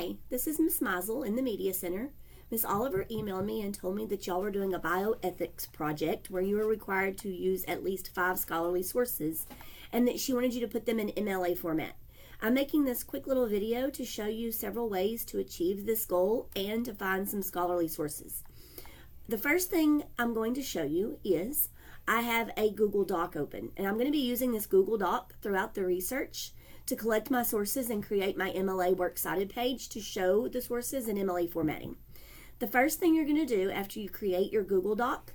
Hi, this is Miss Meisel in the Media Center. Miss Oliver emailed me and told me that y'all were doing a bioethics project where you were required to use at least 5 scholarly sources and that she wanted you to put them in MLA format. I'm making this quick little video to show you several ways to achieve this goal and to find some scholarly sources. The first thing I'm going to show you is I have a Google Doc open, and I'm going to be using this Google Doc throughout the research to collect my sources and create my MLA Works Cited page to show the sources in MLA formatting. The first thing you're going to do after you create your Google Doc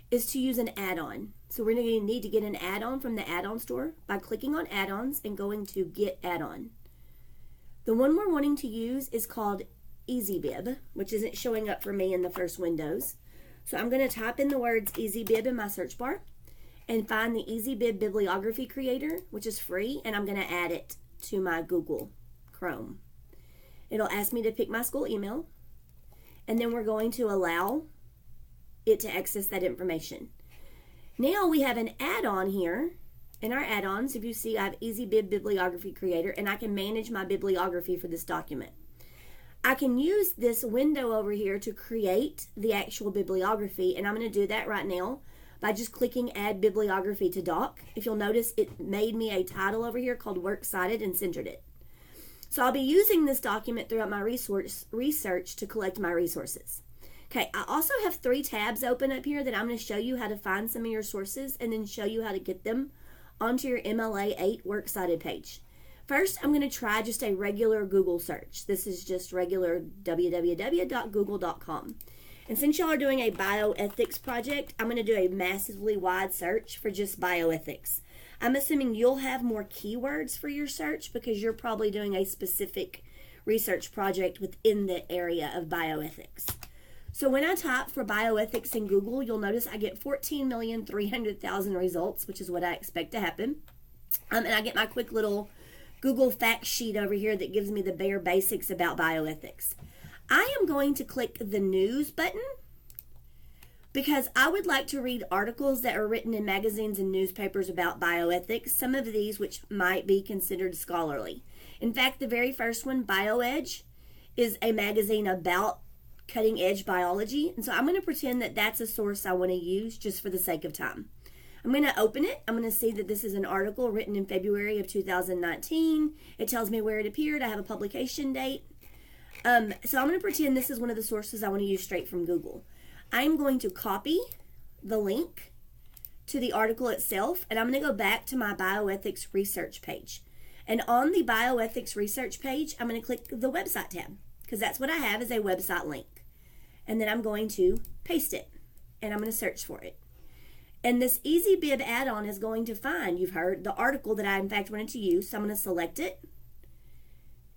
is to use an add-on. So we're going to need to get an add-on from the add-on store by clicking on add-ons and going to get add-on. The one we're wanting to use is called EasyBib, which isn't showing up for me in the first windows. So I'm going to type in the words EasyBib in my search bar and find the EasyBib bibliography creator, which is free, and I'm going to add it to my Google Chrome. It'll ask me to pick my school email, and then we're going to allow it to access that information. Now we have an add-on here. In our add-ons, if you see, I have EasyBib bibliography creator, and I can manage my bibliography for this document. I can use this window over here to create the actual bibliography, and I'm going to do that right now by just clicking Add Bibliography to Doc. If you'll notice, it made me a title over here called Works Cited and centered it. So I'll be using this document throughout my research to collect my resources. Okay, I also have 3 tabs open up here that I'm going to show you how to find some of your sources and then show you how to get them onto your MLA 8 Works Cited page. First, I'm going to try just a regular Google search. This is just regular www.google.com. And since y'all are doing a bioethics project, I'm going to do a massively wide search for just bioethics. I'm assuming you'll have more keywords for your search because you're probably doing a specific research project within the area of bioethics. So when I type for bioethics in Google, you'll notice I get 14,300,000 results, which is what I expect to happen. And I get my quick little Google fact sheet over here that gives me the bare basics about bioethics. I am going to click the news button because I would like to read articles that are written in magazines and newspapers about bioethics, some of these which might be considered scholarly. In fact, the very first one, BioEdge, is a magazine about cutting edge biology, and so I'm going to pretend that that's a source I want to use just for the sake of time. I'm going to open it. I'm going to see that this is an article written in February of 2019. It tells me where it appeared. I have a publication date. So I'm going to pretend this is one of the sources I want to use straight from Google. I'm going to copy the link to the article itself, and I'm going to go back to my bioethics research page. And on the bioethics research page, I'm going to click the website tab because that's what I have is a website link. And then I'm going to paste it, and I'm going to search for it. And this EasyBib add-on is going to find, you've heard, the article that I in fact wanted to use. So I'm going to select it.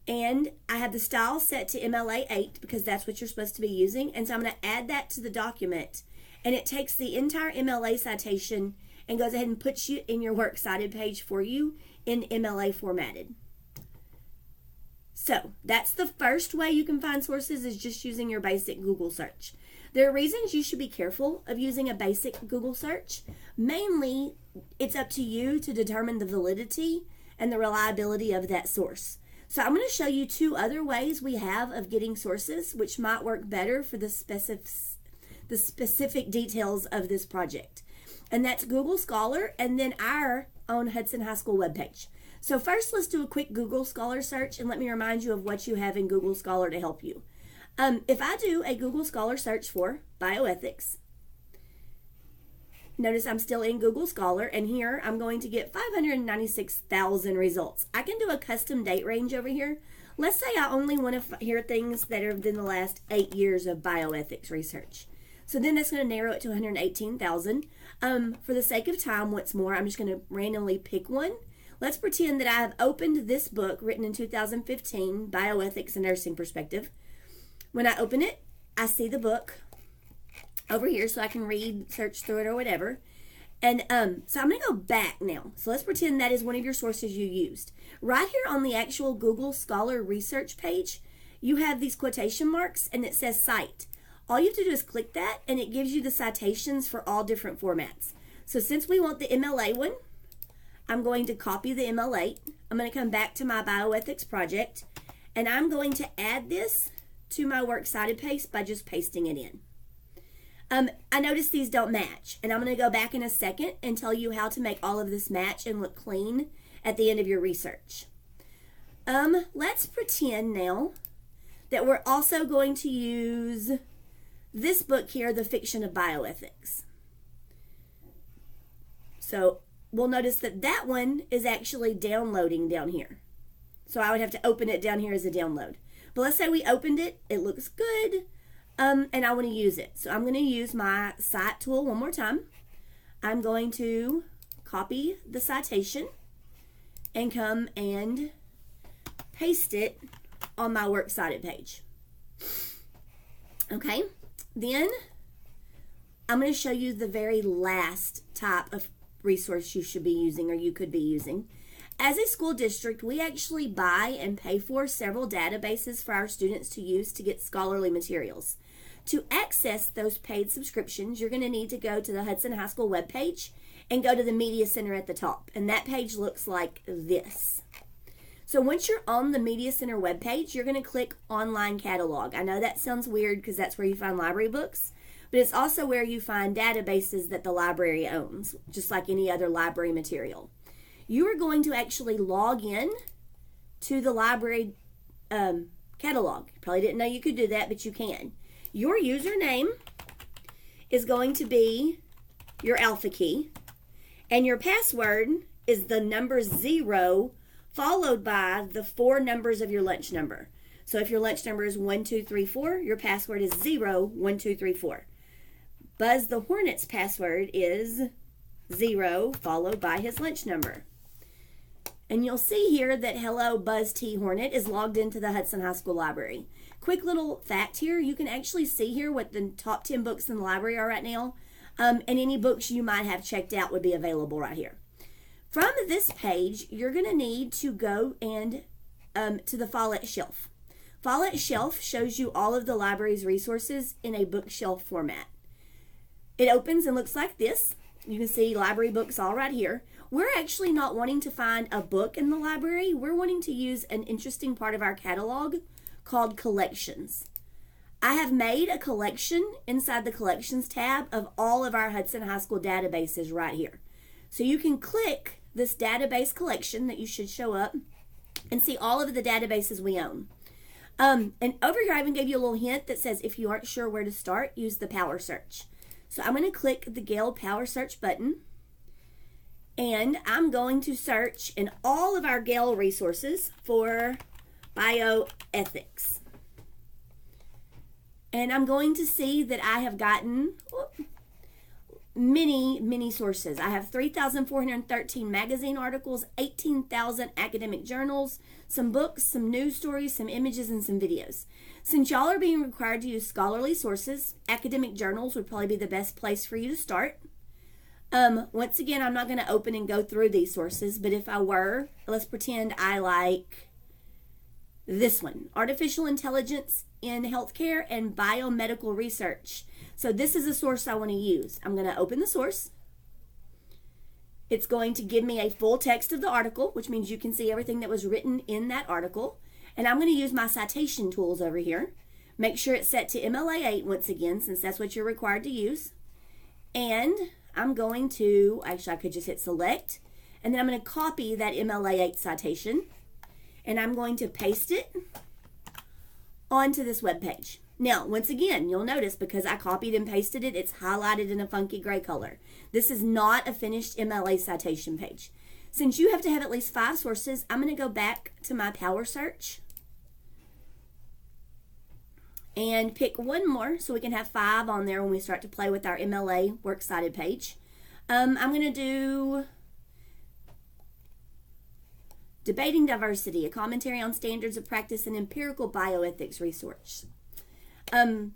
And I have the style set to MLA 8 because that's what you're supposed to be using. And so I'm going to add that to the document. And it takes the entire MLA citation and goes ahead and puts you in your Works Cited page for you in MLA formatted. So that's the first way you can find sources is just using your basic Google search. There are reasons you should be careful of using a basic Google search. Mainly, it's up to you to determine the validity and the reliability of that source. So I'm going to show you 2 other ways we have of getting sources which might work better for the specific details of this project. And that's Google Scholar and then our own Hudson High School webpage. So first, let's do a quick Google Scholar search and let me remind you of what you have in Google Scholar to help you. If I do a Google Scholar search for bioethics, notice I'm still in Google Scholar, and here I'm going to get 596,000 results. I can do a custom date range over here. Let's say I only want to hear things that are within the last 8 years of bioethics research. So then that's going to narrow it to 118,000. For the sake of time, once more, I'm just going to randomly pick one. Let's pretend that I have opened this book written in 2015, Bioethics and Nursing Perspective. When I open it, I see the book over here so I can read, search through it or whatever. And so I'm going to go back now. So let's pretend that is one of your sources you used. Right here on the actual Google Scholar research page, you have these quotation marks and it says cite. All you have to do is click that and it gives you the citations for all different formats. So since we want the MLA one, I'm going to copy the MLA. I'm going to come back to my bioethics project And I'm going to add this to my works cited page by just pasting it in. I noticed these don't match, and I'm going to go back in a second and tell you how to make all of this match and look clean at the end of your research. Let's pretend now that we're also going to use this book here, The Fiction of Bioethics. So we'll notice that that one is actually downloading down here. So I would have to open it down here as a download. But let's say we opened it, it looks good, and I want to use it. So I'm going to use my cite tool one more time. I'm going to copy the citation and come and paste it on my works cited page. Okay, then I'm going to show you the very last type of resource you should be using, or you could be using. As a school district, we actually buy and pay for several databases for our students to use to get scholarly materials. To access those paid subscriptions, you're going to need to go to the Hudson High School webpage and go to the Media Center at the top. And that page looks like this. So once you're on the Media Center webpage, you're going to click Online Catalog. I know that sounds weird because that's where you find library books, but it's also where you find databases that the library owns, just like any other library material. You are going to actually log in to the library catalog. You probably didn't know you could do that, but you can. Your username is going to be your alpha key, and your password is the number 0 followed by the 4 numbers of your lunch number. So if your lunch number is 1234, your password is 01234. Buzz the Hornet's password is 0 followed by his lunch number. And you'll see here that Hello Buzz T. Hornet is logged into the Hudson High School Library. Quick little fact here, you can actually see here what the top 10 books in the library are right now, and any books you might have checked out would be available right here. From this page, you're going to need to go and to the Follett Shelf. Follett Shelf shows you all of the library's resources in a bookshelf format. It opens and looks like this. You can see library books all right here. We're actually not wanting to find a book in the library. We're wanting to use an interesting part of our catalog called collections. I have made a collection inside the collections tab of all of our Hudson High School databases right here. So you can click this database collection that you should show up and see all of the databases we own. And over here I even gave you a little hint that says if you aren't sure where to start, use the power search. So I'm going to click the Gale Power Search button, and I'm going to search in all of our Gale resources for bioethics. And I'm going to see that I have gotten many sources. I have 3,413 magazine articles, 18,000 academic journals, some books, some news stories, some images, and some videos. Since y'all are being required to use scholarly sources, academic journals would probably be the best place for you to start. Once again, I'm not going to open and go through these sources, but if I were, let's pretend I like this one, Artificial Intelligence in Healthcare and Biomedical Research. So this is a source I want to use. I'm going to open the source. It's going to give me a full text of the article, which means you can see everything that was written in that article. And I'm going to use my citation tools over here. Make sure it's set to MLA 8 once again, since that's what you're required to use. And I'm going to, actually I could just hit select, and then I'm going to copy that MLA 8 citation, and I'm going to paste it onto this web page. Now, once again, you'll notice because I copied and pasted it, it's highlighted in a funky gray color. This is not a finished MLA citation page. Since you have to have at least 5 sources, I'm going to go back to my power search and pick one more so we can have 5 on there when we start to play with our MLA works cited page. I'm going to do Debating Diversity, a commentary on standards of practice and empirical bioethics research.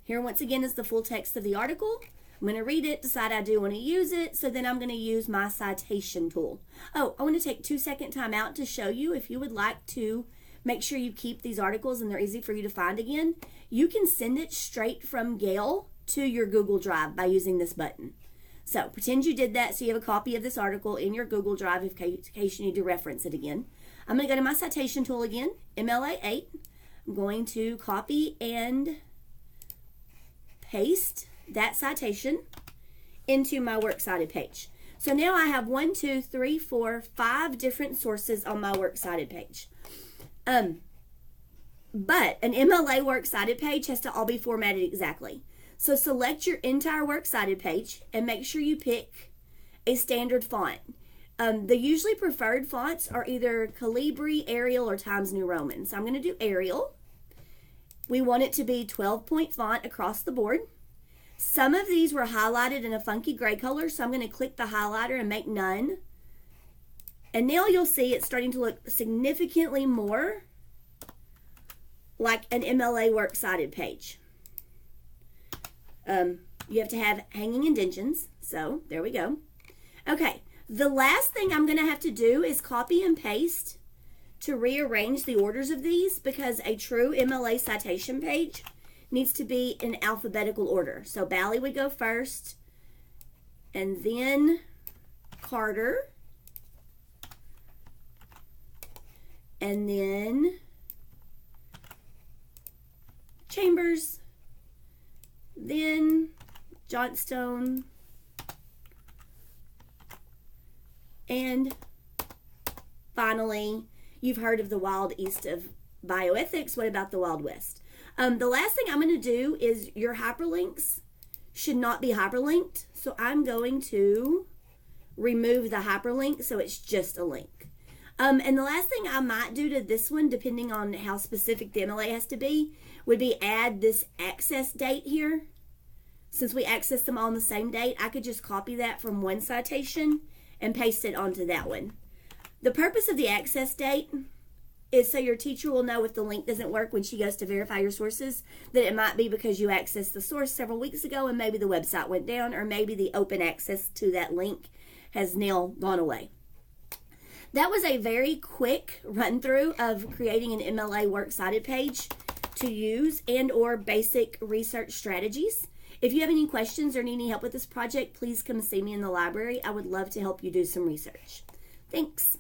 Here once again is the full text of the article. I'm going to read it, decide I do want to use it, so then I'm going to use my citation tool. Oh, I want to take 2-second time out to show you if you would like to make sure you keep these articles and they're easy for you to find again. You can send it straight from Gale to your Google Drive by using this button. So pretend you did that so you have a copy of this article in your Google Drive in case you need to reference it again. I'm going to go to my citation tool again, MLA 8. I'm going to copy and paste that citation into my works cited page. So now I have 1, 2, 3, 4, 5 different sources on my works cited page. But an MLA works cited page has to all be formatted exactly. So select your entire works cited page and make sure you pick a standard font. The usually preferred fonts are either Calibri, Arial, or Times New Roman. So I'm going to do Arial. We want it to be 12-point font across the board. Some of these were highlighted in a funky gray color, so I'm going to click the highlighter and make none. And now you'll see it's starting to look significantly more like an MLA works cited page. You have to have hanging indentions, so there we go. Okay, the last thing I'm going to have to do is copy and paste to rearrange the orders of these, because a true MLA citation page needs to be in alphabetical order. So Bally would go first, and then Carter, and then Chambers, then Johnstone, and finally, you've heard of the Wild East of Bioethics. What about the Wild West? The last thing I'm going to do is your hyperlinks should not be hyperlinked. So I'm going to remove the hyperlink so it's just a link. And the last thing I might do to this one, depending on how specific the MLA has to be, would be add this access date here. Since we access them all on the same date, I could just copy that from one citation and paste it onto that one. The purpose of the access date is so your teacher will know if the link doesn't work when she goes to verify your sources, that it might be because you accessed the source several weeks ago and maybe the website went down, or maybe the open access to that link has now gone away. That was a very quick run through of creating an MLA works cited page to use and or basic research strategies. If you have any questions or need any help with this project, please come see me in the library. I would love to help you do some research. Thanks.